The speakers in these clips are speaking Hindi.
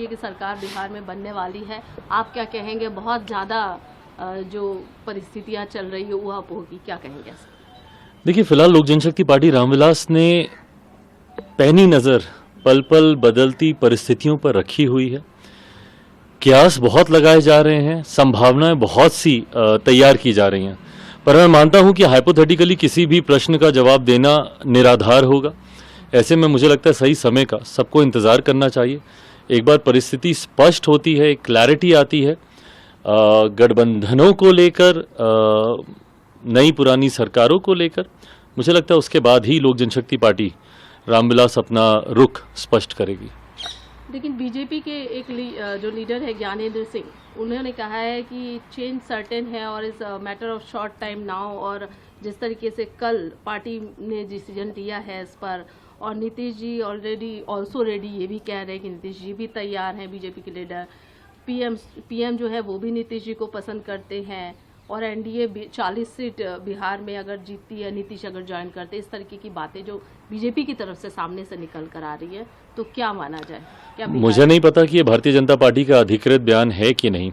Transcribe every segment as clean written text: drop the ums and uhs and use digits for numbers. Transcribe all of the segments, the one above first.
जी की सरकार बिहार में बनने वाली है, आप क्या कहेंगे? बहुत ज़्यादा जो परिस्थितियाँ चल रही है वो आप होगी, क्या कहेंगे? देखिए, फिलहाल लोक जनशक्ति पार्टी रामविलास ने पैनी नज़र पल पल बदलती परिस्थितियों पर रखी हुई है। कयास बहुत लगाए जा रहे हैं, संभावनाएं बहुत सी तैयार की जा रही हैं, पर मैं मानता हूं कि हाइपोथेटिकली किसी भी प्रश्न का जवाब देना निराधार होगा। ऐसे में मुझे लगता है सही समय का सबको इंतज़ार करना चाहिए। एक बार परिस्थिति स्पष्ट होती है, एक क्लैरिटी आती है गठबंधनों को लेकर, नई पुरानी सरकारों को लेकर, मुझे लगता है उसके बाद ही लोक जनशक्ति पार्टी रामविलास अपना रुख स्पष्ट करेगी। लेकिन बीजेपी के एक जो लीडर है ज्ञानेंद्र सिंह, उन्होंने कहा है कि चेंज सर्टेन है और इस matter of short time now, और जिस तरीके से कल पार्टी ने डिसीजन लिया है इस पर, और Nitish ji already also ready, ये भी कह रहे हैं कि नीतीश जी भी तैयार हैं, बीजेपी के लीडर। पीएम जो है वो भी नीतीश जी को पसंद करते हैं, और एनडीए 40 सीट बिहार में अगर जीतती है, नीतीश अगर ज्वाइन करते, इस तरीके की बातें जो बीजेपी की तरफ से सामने से निकल कर आ रही है, तो क्या माना जाए? क्या मुझे नहीं पता कि ये भारतीय जनता पार्टी का अधिकृत बयान है कि नहीं,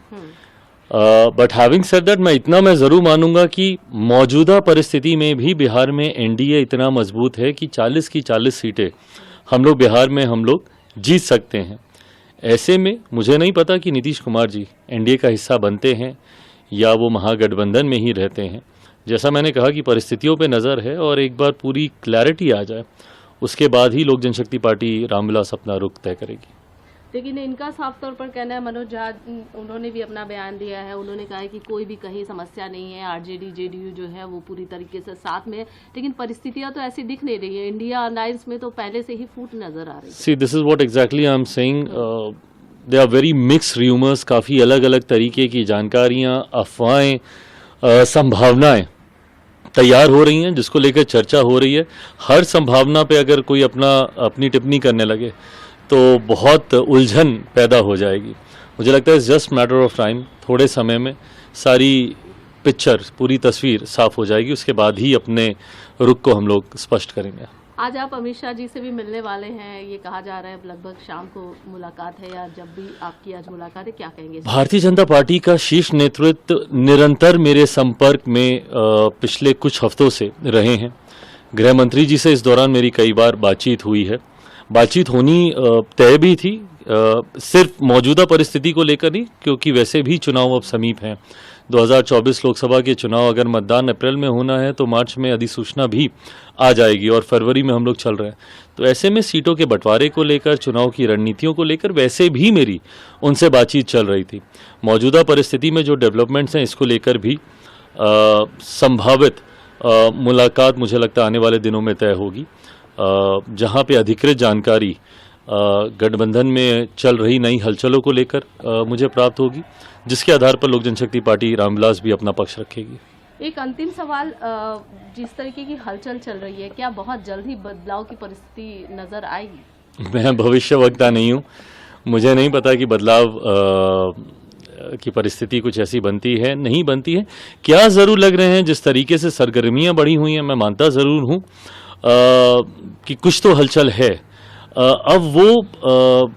बट हैविंग सेड दैट, मैं ज़रूर मानूंगा कि मौजूदा परिस्थिति में भी बिहार में एनडीए इतना मजबूत है कि 40 की 40 सीटें हम लोग बिहार में जीत सकते हैं। ऐसे में मुझे नहीं पता कि नीतीश कुमार जी एनडीए का हिस्सा बनते हैं या वो महागठबंधन में ही रहते हैं। जैसा मैंने कहा कि परिस्थितियों पे नज़र है, और एक बार पूरी क्लैरिटी आ जाए उसके बाद ही लोक जनशक्ति पार्टी रामविलास अपना रुख तय करेगी। लेकिन इनका साफ तौर पर कहना है, मनोज झा उन्होंने भी अपना बयान दिया है, उन्होंने कहा है कि कोई भी कहीं समस्या नहीं है, आरजेडी जेडीयू जो है वो पूरी तरीके से साथ में है, लेकिन परिस्थितियां तो ऐसी दिख नहीं रही है। इंडिया अलायंस में तो पहले से ही फूट नजर आ रही है। See, this is what exactly I am saying, they are very mix rumours, काफ़ी अलग अलग तरीके की जानकारियाँ, अफवाहें, संभावनाएं तैयार हो रही हैं, जिसको लेकर चर्चा हो रही है। हर संभावना पे अगर कोई अपनी टिप्पणी करने लगे तो बहुत उलझन पैदा हो जाएगी। मुझे लगता है जस्ट मैटर ऑफ टाइम, थोड़े समय में सारी पिक्चर, पूरी तस्वीर साफ हो जाएगी, उसके बाद ही अपने रुख को हम लोग स्पष्ट करेंगे। आज आप अमित शाह जी से भी मिलने वाले हैं, ये कहा जा रहा है लगभग शाम को मुलाकात है, या जब भी आपकी आज मुलाकात है, क्या कहेंगे? भारतीय जनता पार्टी का शीर्ष नेतृत्व निरंतर मेरे संपर्क में पिछले कुछ हफ्तों से रहे हैं। गृह मंत्री जी से इस दौरान मेरी कई बार बातचीत हुई है। बातचीत होनी तय भी थी, सिर्फ मौजूदा परिस्थिति को लेकर नहीं, क्योंकि वैसे भी चुनाव अब समीप हैं। 2024 लोकसभा के चुनाव अगर मतदान अप्रैल में होना है तो मार्च में अधिसूचना भी आ जाएगी, और फरवरी में हम लोग चल रहे हैं। तो ऐसे में सीटों के बंटवारे को लेकर, चुनाव की रणनीतियों को लेकर वैसे भी मेरी उनसे बातचीत चल रही थी। मौजूदा परिस्थिति में जो डेवलपमेंट्स हैं, इसको लेकर भी संभावित मुलाकात मुझे लगता है आने वाले दिनों में तय होगी, जहां पे अधिकृत जानकारी गठबंधन में चल रही नई हलचलों को लेकर मुझे प्राप्त होगी, जिसके आधार पर लोक जनशक्ति पार्टी रामविलास भी अपना पक्ष रखेगी। एक अंतिम सवाल, जिस तरीके की हलचल चल रही है, क्या बहुत जल्द ही बदलाव की परिस्थिति नजर आएगी? मैं भविष्यवक्ता नहीं हूँ, मुझे नहीं पता कि बदलाव की परिस्थिति कुछ ऐसी बनती है नहीं बनती है। क्या ज़रूर लग रहे हैं, जिस तरीके से सरगर्मियाँ बढ़ी हुई हैं, मैं मानता ज़रूर हूँ कि कुछ तो हलचल है। अब वो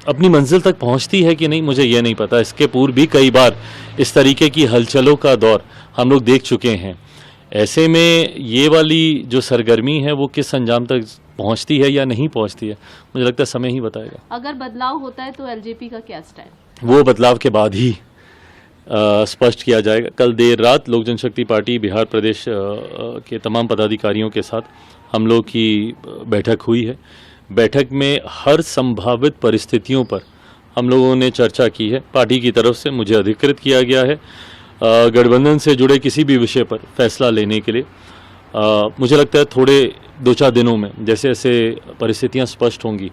अपनी मंजिल तक पहुंचती है कि नहीं, मुझे ये नहीं पता। इसके पूर्व भी कई बार इस तरीके की हलचलों का दौर हम लोग देख चुके हैं। ऐसे में ये वाली जो सरगर्मी है वो किस अंजाम तक पहुंचती है या नहीं पहुंचती है, मुझे लगता है समय ही बताएगा। अगर बदलाव होता है तो एलजेपी का क्या स्टैंड? वो बदलाव के बाद ही स्पष्ट किया जाएगा। कल देर रात लोक जनशक्ति पार्टी बिहार प्रदेश के तमाम पदाधिकारियों के साथ हम लोग की बैठक हुई है। बैठक में हर संभावित परिस्थितियों पर हम लोगों ने चर्चा की है। पार्टी की तरफ से मुझे अधिकृत किया गया है गठबंधन से जुड़े किसी भी विषय पर फैसला लेने के लिए। मुझे लगता है थोड़े 2-4 दिनों में जैसे जैसे परिस्थितियां स्पष्ट होंगी,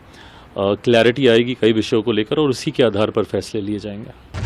क्लैरिटी आएगी कई विषयों को लेकर, और उसी के आधार पर फैसले लिए जाएंगे।